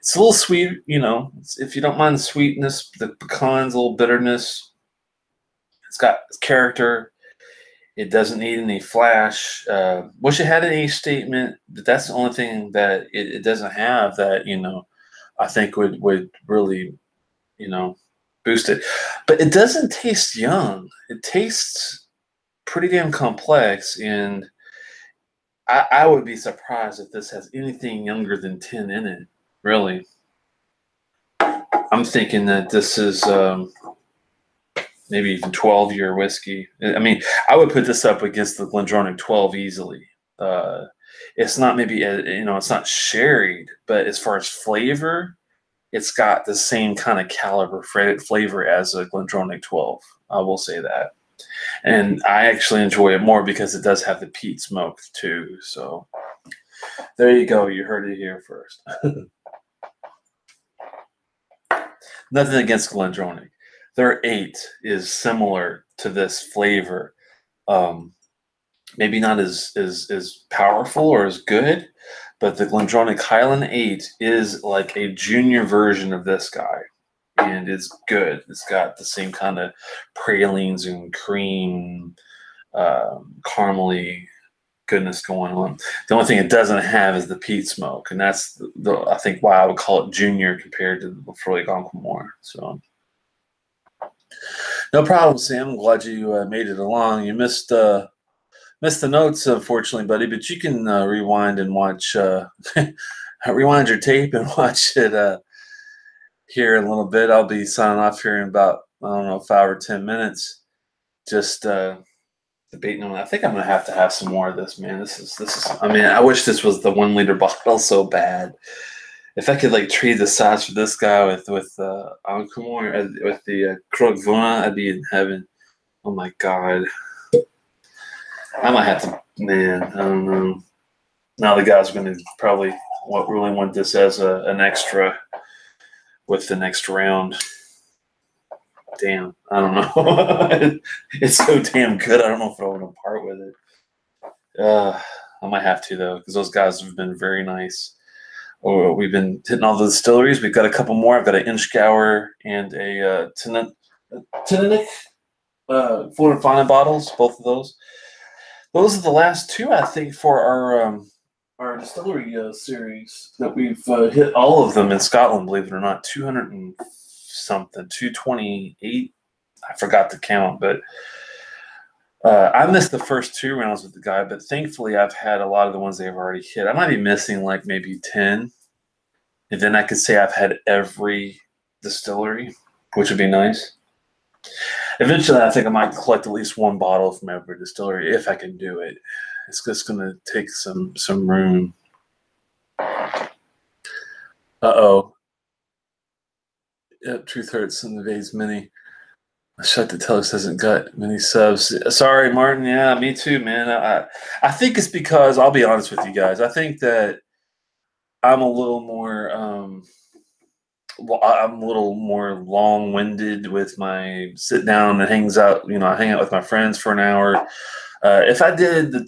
It's a little sweet, if you don't mind the sweetness, the pecans, a little bitterness. It's got character. It doesn't need any flash. Wish it had an age statement, but that's the only thing that it doesn't have that I think would really boost it. But it doesn't taste young. It tastes pretty damn complex, and I would be surprised if this has anything younger than 10 in it, really. I'm thinking that this is maybe even 12-year whiskey. I mean, I would put this up against the Glendronach 12 easily. It's not maybe, it's not sherried, but as far as flavor, it's got the same kind of caliber flavor as a Glendronach 12. I will say that. And I actually enjoy it more because it does have the peat smoke too. So there you go. You heard it here first. Nothing against Glendronach. Their 8 is similar to this flavor. Maybe not as powerful or as good, but the Glendronach Highland 8 is like a junior version of this guy. And it's good. It's got the same kind of pralines and cream, caramely goodness going on. The only thing it doesn't have is the peat smoke, and that's I think why I would call it junior compared to the Laphroaig Cuan Mor. So no problem, Sam. I'm glad you made it along. You missed the notes, unfortunately, buddy, but you can rewind and watch. Rewind your tape and watch it here in a little bit. I'll be signing off here in about, I don't know, 5 or 10 minutes. Just debating on it. I think I'm gonna have to have some more of this, man. This is. I mean, I wish this was the 1 liter bottle so bad. If I could like trade the size for this guy with Cuan Mor, with the Cruach Mhona, I'd be in heaven. Oh my god. I might have to, man. I don't know. Now the guys are going to probably really want this as an extra with the next round. Damn, I don't know. It's so damn good. I don't know if I want to part with it. I might have to though, because those guys have been very nice. Oh, we've been hitting all the distilleries. We've got a couple more. I've got an Inchgour and a Tinnick Flora Fauna bottles. Both of those. Those are the last 2, I think, for our distillery series that we've hit all of them in Scotland. Believe it or not, 200 and something, 228. I forgot to count, but I missed the first 2 rounds with the guy. But thankfully, I've had a lot of the ones they've already hit. I might be missing like maybe 10, and then I could say I've had every distillery, which would be nice. Eventually, I think I might collect at least 1 bottle from every distillery if I can do it. It's just going to take some room. Uh-oh. Yep, Truth Hurts and the Vase Mini. Shut the Telex hasn't got many subs. Sorry, Martin. Yeah, me too, man. I think it's because, I'll be honest with you guys, I think that I'm a little more long-winded with my sit down and hangs out. You know, I hang out with my friends for an hour. If I did the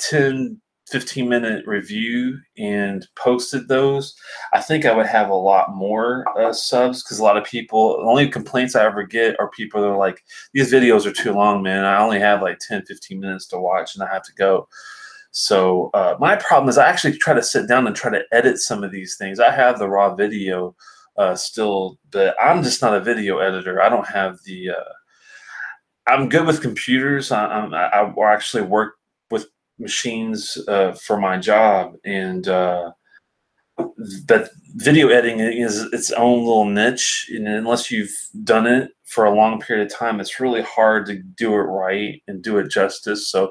10-15 minute review and posted those, I think I would have a lot more subs, because a lot of people, the only complaints I ever get are people that are like, these videos are too long, man. I only have like 10-15 minutes to watch and I have to go. So my problem is I actually try to sit down and try to edit some of these things. I have the raw video still, but I'm just not a video editor. I don't have the I'm good with computers. I actually work with machines for my job, and but video editing is its own little niche, and unless you've done it for a long period of time, it's really hard to do it right and do it justice. So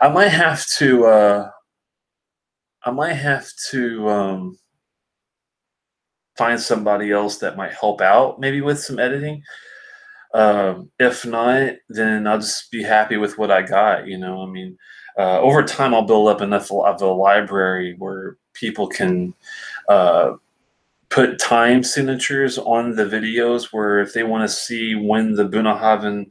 I might have to find somebody else that might help out, maybe with some editing. If not, then I'll just be happy with what I got. You know, I mean, over time, I'll build up enough of a library where people can put time signatures on the videos, where if they want to see when the Bunnahabhain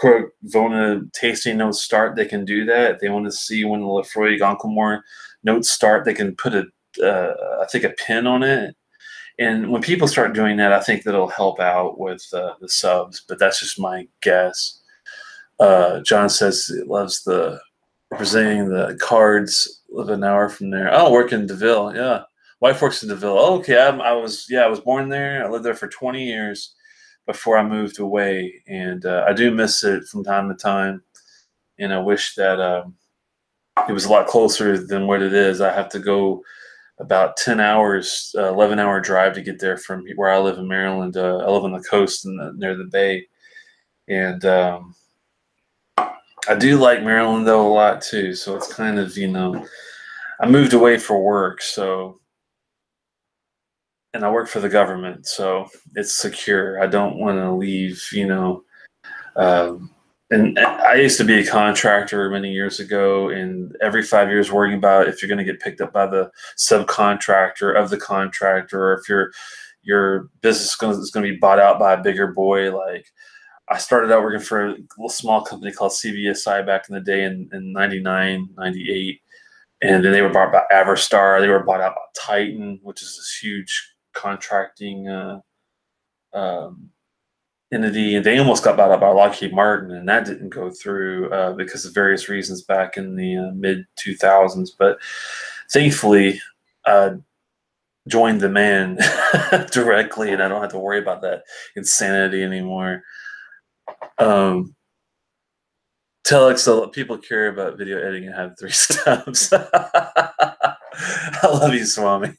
Cruach Mhona tasting notes start, they can do that. If they want to see when the Laphroaig Cuan Mor notes start, they can put I think a pin on it. And when people start doing that, I think that'll help out with the subs, but that's just my guess. John says he loves representing the cards. Live an hour from there. Oh, work in DeVille. Yeah, wife works in DeVille. Oh, okay, I was born there. I lived there for 20 years before I moved away, and I do miss it from time to time. And I wish that it was a lot closer than what it is. I have to go about 10 hours, 11-hour drive to get there from where I live in Maryland. I live on the coast near the bay. And I do like Maryland, though, a lot, too. So it's kind of, I moved away for work. So and I work for the government, so it's secure. I don't want to leave, Um, and I used to be a contractor many years ago, and every 5 years worrying about if you're going to get picked up by the subcontractor of the contractor, or if your business is going to be bought out by a bigger boy. Like, I started out working for a little small company called CBSI back in the day in 99, 98. And then they were bought by Averstar. They were bought out by Titan, which is this huge contracting um, entity. And they almost got bought out by Lockheed Martin, and that didn't go through because of various reasons back in the mid 2000s. But thankfully, I joined the man directly, and I don't have to worry about that insanity anymore. Um, Telex, so people care about video editing and have 3 steps. I love you, Swami.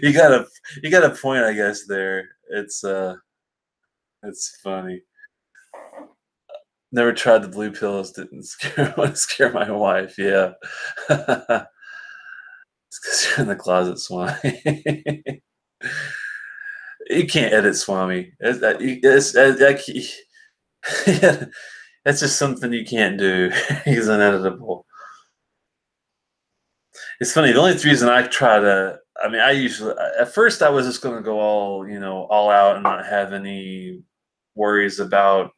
you got a point, I guess. There, it's funny. Never tried the blue pills. Didn't scare my wife. Yeah, it's because you're in the closet, Swami. You can't edit, Swami. Yeah, that's just something you can't do. He's uneditable. It's funny. The only reason I try to, I mean, I usually, at first, I was just going to go all out and not have any worries about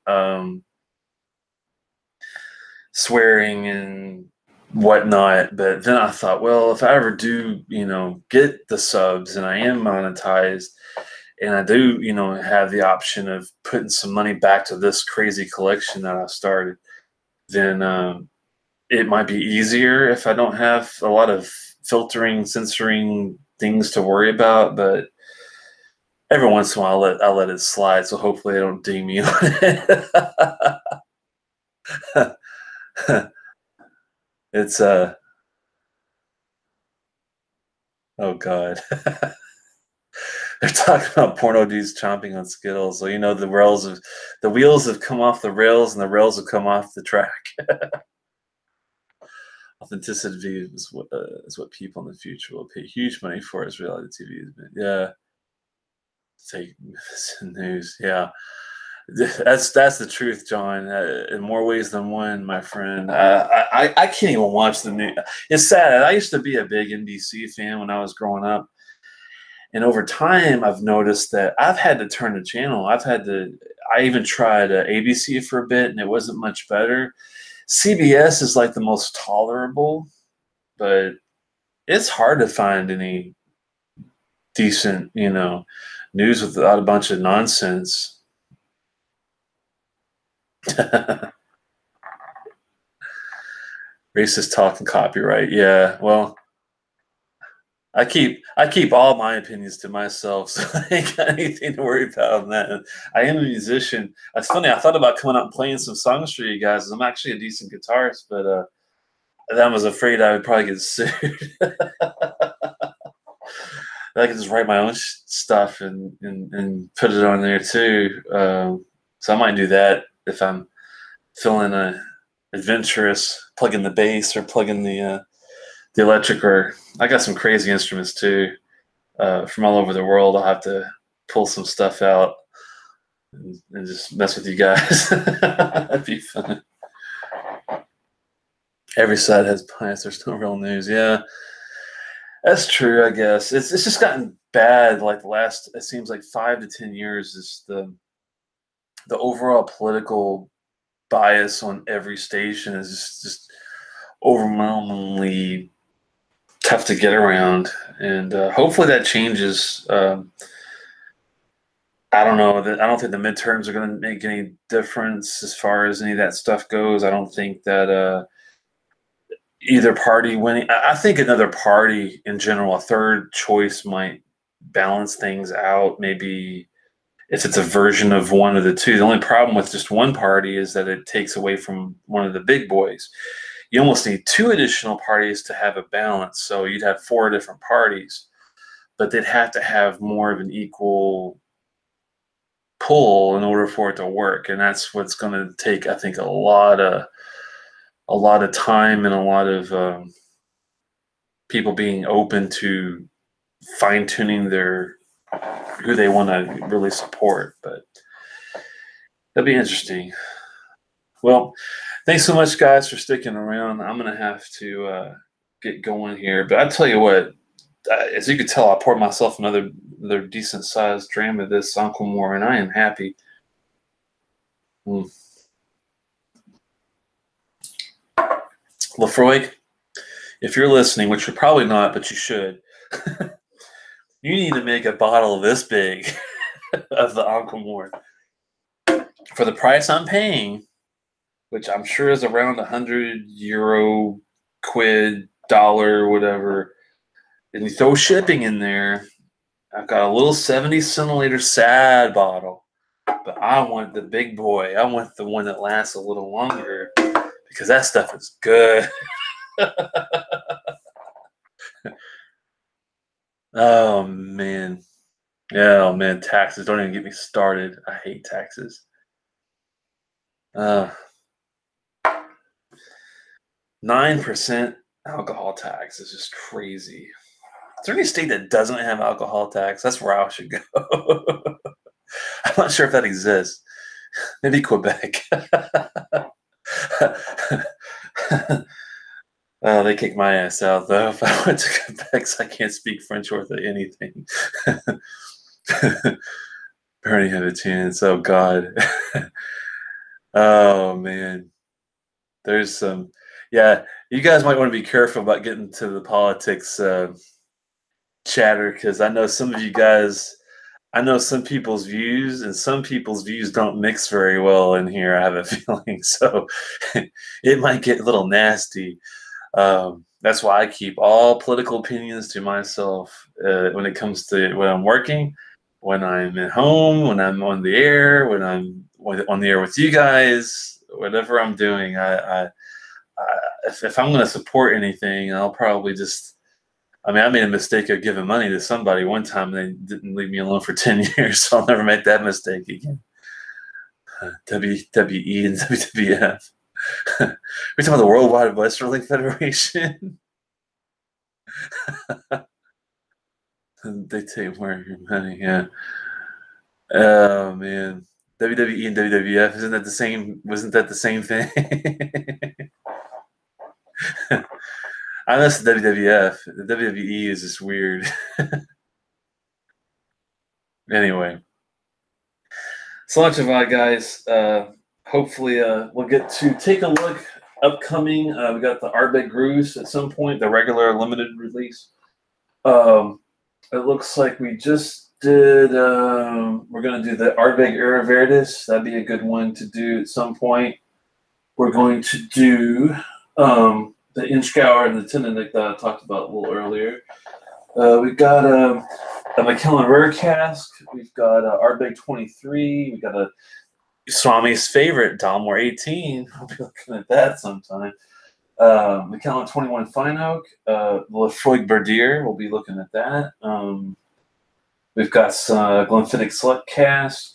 swearing and whatnot. But then I thought, well, if I ever do, get the subs and I am monetized, and I do, have the option of putting some money back to this crazy collection that I started, then it might be easier if I don't have a lot of filtering, censoring things to worry about. But every once in a while, I'll let it slide. So hopefully, they don't ding me on it. It's oh god. They're talking about porno dudes chomping on Skittles. So the wheels have come off the rails, and the rails have come off the track. Authenticity is what people in the future will pay huge money for as reality TV has been. Yeah, fake news. Yeah, that's the truth, John. In more ways than one, my friend. I can't even watch the news. It's sad. I used to be a big NBC fan when I was growing up, and over time, I've noticed that I've had to turn the channel. I even tried ABC for a bit, and it wasn't much better. CBS is like the most tolerable, but it's hard to find any decent, news without a bunch of nonsense. Racist talk and copyright. Yeah, well, I keep all my opinions to myself, so I ain't got anything to worry about on that. I am a musician. It's funny. I thought about coming out and playing some songs for you guys. I'm actually a decent guitarist, but I was afraid I would probably get sued. I could just write my own stuff and put it on there too. So I might do that if I'm feeling adventurous, plug in the bass or plug in the electric. Or I got some crazy instruments too from all over the world. I'll have to pull some stuff out and just mess with you guys. That'd be fun. Every side has bias. There's no real news. Yeah, that's true. I guess it's just gotten bad. Like the last, it seems like 5 to 10 years is the overall political bias on every station is just overwhelmingly tough to get around, and hopefully that changes. I don't know. I don't think the midterms are going to make any difference as far as any of that stuff goes. I don't think that either party winning. I think another party in general, a third choice, might balance things out. Maybe if it's a version of one of the two. The only problem with just one party is that it takes away from one of the big boys. You almost need 2 additional parties to have a balance. So you'd have 4 different parties, but they'd have to have more of an equal pull in order for it to work. And that's what's going to take, I think, a lot of time and a lot of people being open to fine tuning who they want to really support. But that'd be interesting. Well, thanks so much, guys, for sticking around. I'm gonna have to get going here, but I tell you what, as you can tell, I poured myself another decent sized dram of this Cuan Mor, and I am happy. Laphroaig, if you're listening, which you're probably not, but you should, you need to make a bottle this big of the Cuan Mor for the price I'm paying, which I'm sure is around €100, quid, dollar, whatever. And you throw shipping in there. I've got a little 70 centiliter sad bottle, but I want the big boy. I want the one that lasts a little longer because that stuff is good. Oh man. Oh man, taxes. Don't even get me started. I hate taxes. 9% alcohol tax is just crazy. Is there any state that doesn't have alcohol tax? That's where I should go. I'm not sure if that exists. Maybe Quebec. They kicked my ass out, though. If I went to Quebec, I can't speak French worth of anything. Bernie had a chance. Oh, God. Oh, man. There's some... Yeah, you guys might want to be careful about getting to the politics chatter, because I know some of you guys... I know some people's views, and some people's views don't mix very well in here, I have a feeling. So it might get a little nasty. That's why I keep all political opinions to myself when it comes to when I'm working, when I'm at home, when I'm on the air, when I'm on the air with you guys, whatever I'm doing. If I'm going to support anything, I'll probably just... I mean, I made a mistake of giving money to somebody one time, and they didn't leave me alone for 10 years, so I'll never make that mistake again. WWE and WWF. We're talking about the Worldwide Wrestling Federation. They take more of your money, yeah. Oh man, WWE and WWF, isn't that the same? Wasn't that the same thing? I miss the WWF. The WWE is just weird. Anyway, so much of that, guys. Hopefully, we'll get to take a look. Upcoming, we got the Ardbeg Grooves at some point, the regular limited release. It looks like we just did. We're going to do the Ardbeg Era Verdis. That'd be a good one to do at some point. We're going to do the Inchgour and the Tinnick that I talked about a little earlier. We've got a McKellen Rare Cask. We've got Ardbeg 23. We've got a Swami's favorite, Dalmore 18. I'll be looking at that sometime. McKellen 21 Fine Oak. Laphroaig Berdier. We'll be looking at that. We've got some Glenfiddich Select Cask.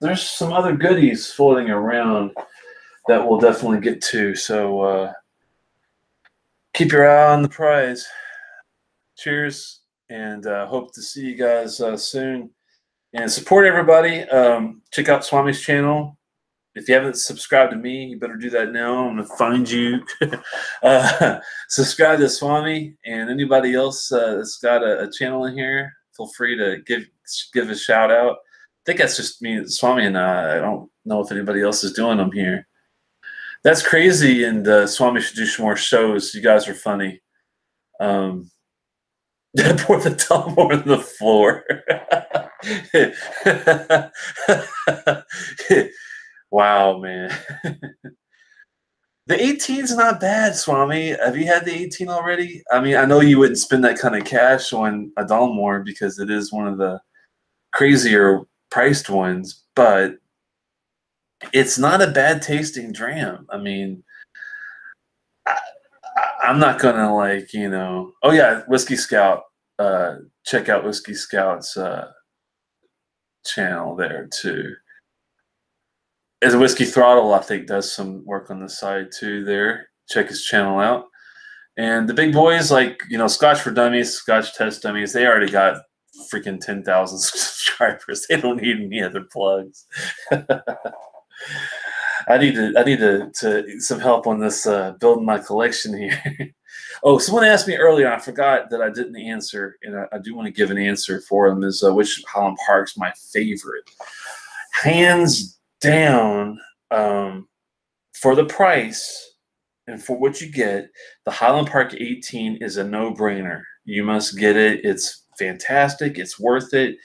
There's some other goodies floating around that we'll definitely get to. So keep your eye on the prize. Cheers, and hope to see you guys soon. And support everybody. Check out Swami's channel. If you haven't subscribed to me, you better do that now. I'm going to find you. Subscribe to Swami, and anybody else that's got a channel in here, feel free to give a shout out. I think that's just me, Swami, and I don't know if anybody else is doing them here. That's crazy, and Swami should do some more shows. You guys are funny. Pour the Dalmore on the floor. Wow, man. The 18's not bad, Swami. Have you had the 18 already? I mean, I know you wouldn't spend that kind of cash on a Dalmore because it is one of the crazier priced ones, but it's not a bad tasting dram. I mean, I'm not gonna like, you know. Oh yeah, Whiskey Scout. Check out Whiskey Scout's channel there too. As a Whiskey Throttle, I think does some work on the side too. There, check his channel out. And the big boys, like, Scotch for Dummies, Scotch Test Dummies, they already got freaking 10,000 subscribers. They don't need any other plugs. I need to some help on this building my collection here. Oh, someone asked me earlier, I forgot that I didn't answer, and I do want to give an answer for them, is which Highland Park's my favorite. Hands down, for the price and for what you get, the Highland Park 18 is a no-brainer. You must get it. It's fantastic. It's worth it.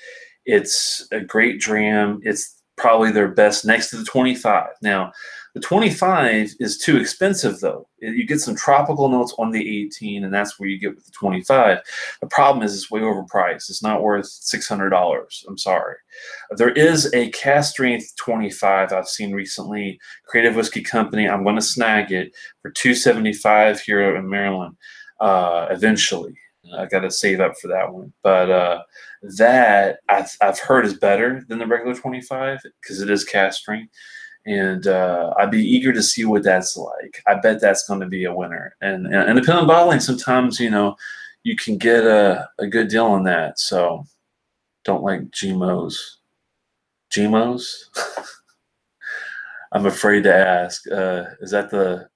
It's a great dram. It's probably their best next to the 25. Now, the 25 is too expensive, though. You get some tropical notes on the 18, and that's where you get with the 25. The problem is it's way overpriced. It's not worth $600. I'm sorry. There is a cast strength 25 I've seen recently. Creative Whiskey Company. I'm going to snag it for $275 here in Maryland eventually. I got to save up for that one. But that I've heard is better than the regular 25 because it is cast strength. And I'd be eager to see what that's like. I bet that's going to be a winner. And independent bottling, sometimes, you can get a good deal on that. So don't like GMOs. GMOs? I'm afraid to ask. Is that the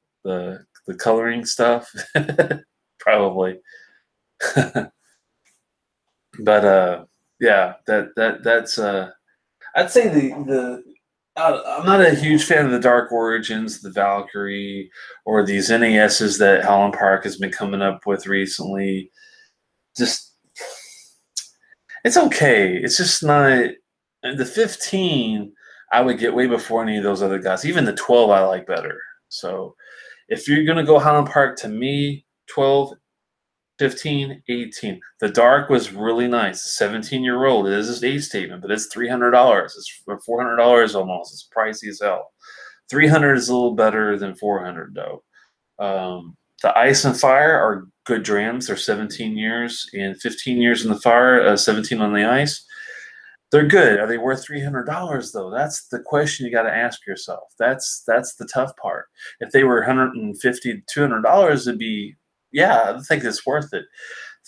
coloring stuff? Probably. But yeah, that's I'd say the I'm not a huge fan of the Dark Origins, the Valkyrie, or these NASs that Highland Park has been coming up with recently. Just, it's okay. It's just not. The 15, I would get way before any of those other guys. Even the 12, I like better. So, if you're gonna go Highland Park, to me, 12, 15, 18. The dark was really nice. 17-year-old. It is an age statement, but it's $300. It's $400 almost. It's pricey as hell. 300 is a little better than 400 though. The Ice and Fire are good drams. They're 17 years and 15 years in the fire, 17 on the ice. They're good. Are they worth $300 though? That's the question you got to ask yourself. That's the tough part. If they were $150, $200, it'd be, yeah, I think it's worth it.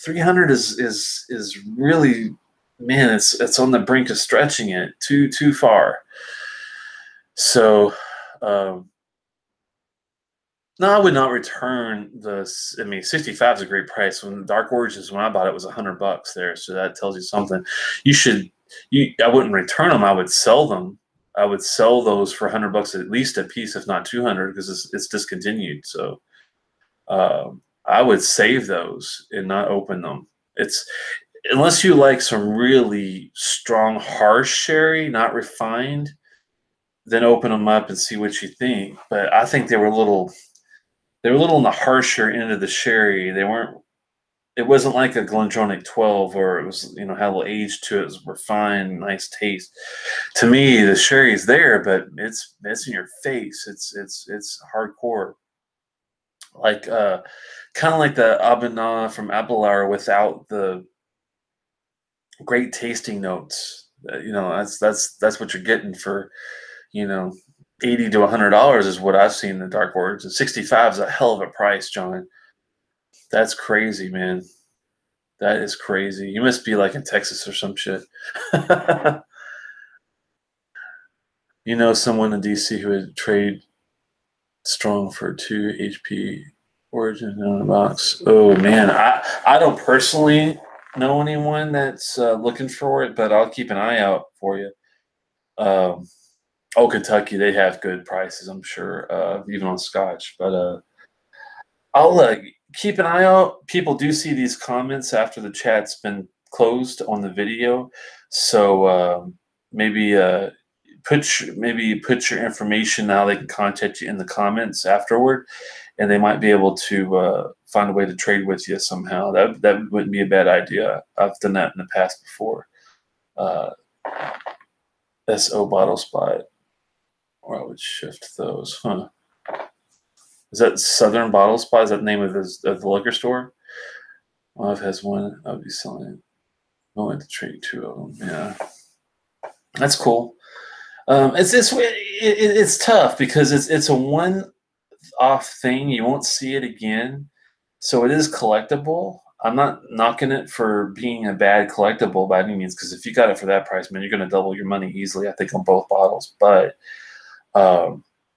300 is really, man, it's on the brink of stretching it too far. So, no, I would not return the. I mean, 65 is a great price. When Dark Origins, when I bought it, was $100 there. So that tells you something. I wouldn't return them. I would sell them. I would sell those for $100 at least a piece, if not 200, because it's discontinued. So, I would save those and not open them. It's unless you like some really strong, harsh sherry, not refined, then open them up and see what you think. But I think they were a little on the harsher end of the sherry. They weren't. It wasn't like a Glendronach 12 where it was, had a little age to it. It was refined, nice taste. To me, the sherry's there, but it's in your face. It's hardcore. Like kind of like the Abinah from Abelard without the great tasting notes. That's what you're getting for, $80 to $100 is what I've seen in the Dark Origins. 65 is a hell of a price, John. That's crazy, man. That is crazy. You must be like in Texas or some shit. Someone in DC who would trade strong for 2 HP Origin on a box. Oh man, I don't personally know anyone that's looking for it, but I'll keep an eye out for you. Kentucky, they have good prices, I'm sure, even on Scotch. But I'll keep an eye out. People do see these comments after the chat's been closed on the video, so maybe put your information now. They can contact you in the comments afterward, and they might be able to find a way to trade with you somehow. That wouldn't be a bad idea. I've done that in the past before. SO Bottle Spot, or I would shift those. Huh? Is that Southern Bottle Spot? Is that the name of the liquor store? Well, has one. I'll be selling it. I want to trade 2 of them. Yeah, that's cool. It's tough because it's a one-off thing. You won't see it again. So it is collectible. I'm not knocking it for being a bad collectible by any means, because if you got it for that price, man, you're going to double your money easily, I think, on both bottles. But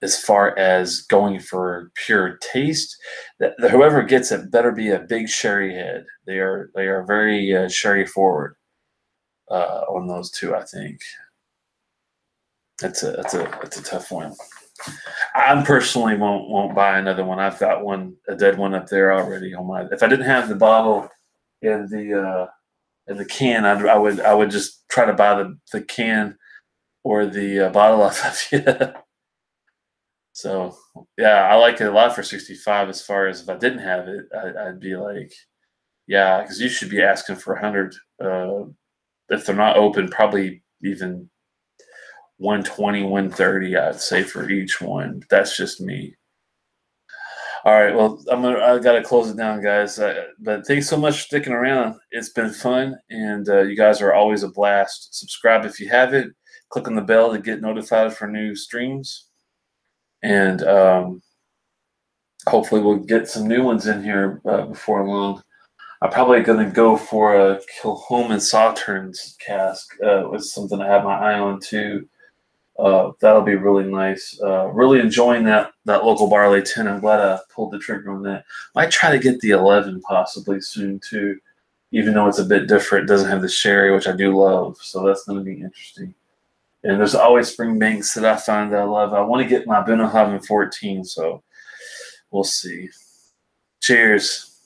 as far as going for pure taste, whoever gets it better be a big sherry head. They are very sherry forward on those two. I think that's a tough one. I personally won't buy another one. I've got a dead one up there already on my. If I didn't have the bottle and the can, I would just try to buy the can or the bottle off of you. So yeah, I like it a lot for 65. As far as if I didn't have it, I'd be like, yeah, because you should be asking for 100. If they're not open, probably even 120, 130, I'd say for each one. But that's just me. All right, well, I gotta close it down, guys. But thanks so much for sticking around. It's been fun, and you guys are always a blast. Subscribe if you haven't. Click on the bell to get notified for new streams, and hopefully we'll get some new ones in here before long. I'm probably gonna go for a Kilchoman Sauternes cask. Was something I have my eye on too. That'll be really nice. Really enjoying that local barley 10. I'm glad I pulled the trigger on that. Might try to get the 11 possibly soon too, even though it's a bit different. It doesn't have the sherry, which I do love. So that's going to be interesting. And there's always spring banks that I find that I love. I want to get my Bunnahabhain 14, so we'll see. Cheers.